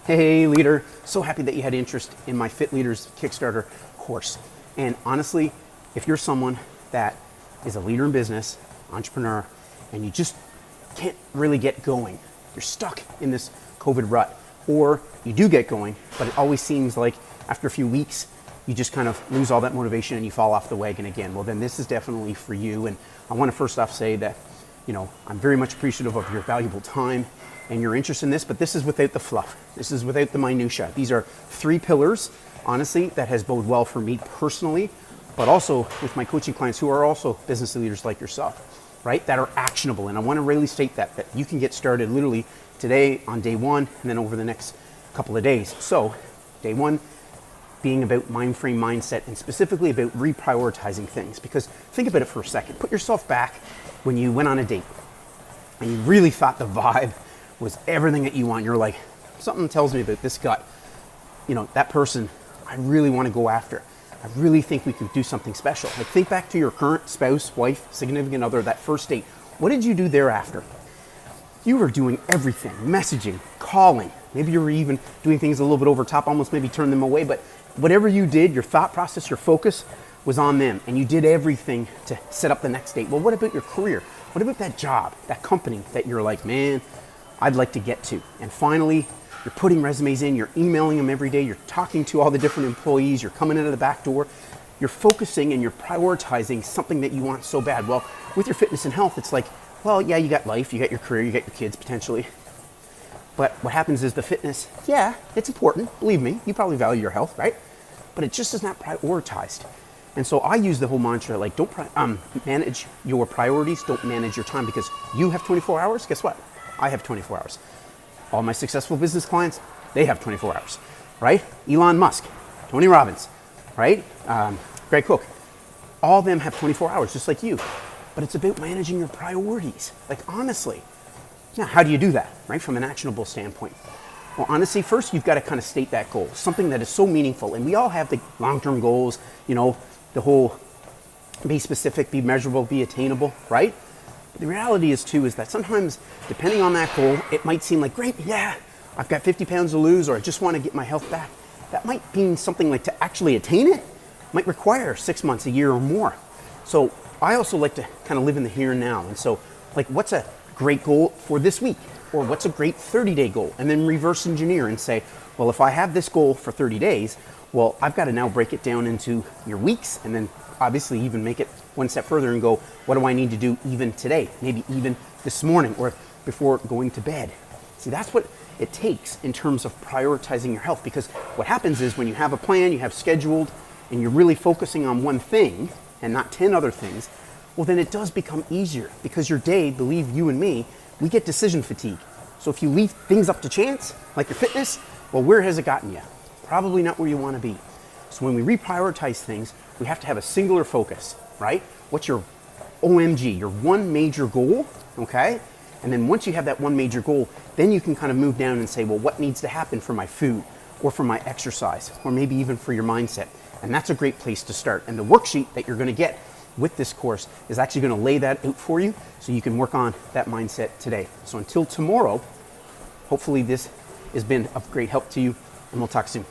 Hey leader, so happy that you had interest in my Fit Leaders Kickstarter course. And honestly, if you're someone that is a leader in business, entrepreneur, and you just can't really get going, you're stuck in this COVID rut, or you do get going, but it always seems like after a few weeks, you just kind of lose all that motivation and you fall off the wagon again. Well, then this is definitely for you. And I want to first off say that, I'm very much appreciative of your valuable time and your interest in this, but this is without the fluff. This is without the minutia. These are 3 pillars, honestly, that has boded well for me personally, but also with my coaching clients who are also business leaders like yourself, right? That are actionable. And I want to really state that you can get started literally today on day 1 and then over the next couple of days. So day 1 being about mind frame mindset and specifically about reprioritizing things, because think about it for a second. Put yourself back when you went on a date and you really thought the vibe was everything that you want. You're like, something tells me about this gut. That person I really want to go after. I really think we could do something special. Like think back to your current spouse, wife, significant other, that first date. What did you do thereafter? You were doing everything, messaging, calling. Maybe you were even doing things a little bit over top, almost maybe turn them away. But whatever you did, your thought process, your focus was on them. And you did everything to set up the next date. Well, what about your career? What about that job, that company that you're like, man, I'd like to get to? And finally, you're putting resumes in, you're emailing them every day, you're talking to all the different employees, you're coming into the back door, you're focusing and you're prioritizing something that you want so bad. Well, with your fitness and health, it's like, well, yeah, you got life, you got your career, you got your kids potentially. But what happens is the fitness, yeah, it's important, believe me, you probably value your health, right? But it just is not prioritized. And so I use the whole mantra, like don't manage your priorities, don't manage your time, because you have 24 hours, guess what? I have 24 hours. All my successful business clients, they have 24 hours, right? Elon Musk, Tony Robbins, right? Greg Cook, all of them have 24 hours, just like you. But it's about managing your priorities, like honestly. Now, how do you do that, right? From an actionable standpoint. Well, honestly, first you've got to kind of state that goal, something that is so meaningful. And we all have the long-term goals, the whole be specific, be measurable, be attainable, right? But the reality is that sometimes, depending on that goal, it might seem like, great, yeah, I've got 50 pounds to lose, or I just want to get my health back. That might mean something like to actually attain it might require 6 months, a year or more. So I also like to kind of live in the here and now. And so like, what's a great goal for this week? Or what's a great 30-day goal? And then reverse engineer and say, well, if I have this goal for 30 days, well, I've got to now break it down into your weeks and then obviously even make it one step further and go, what do I need to do even today? Maybe even this morning or before going to bed. See, that's what it takes in terms of prioritizing your health, because what happens is when you have a plan, you have scheduled, and you're really focusing on one thing and not 10 other things, well, then it does become easier, because your day, believe you and me, we get decision fatigue. So if you leave things up to chance, like your fitness, well, where has it gotten you? Probably not where you want to be. So when we reprioritize things, we have to have a singular focus, right? What's your OMG, your one major goal, okay? And then once you have that one major goal, then you can kind of move down and say, well, what needs to happen for my food or for my exercise or maybe even for your mindset? And that's a great place to start. And the worksheet that you're going to get with this course is actually going to lay that out for you so you can work on that mindset today. So until tomorrow, hopefully this has been of great help to you, and we'll talk soon.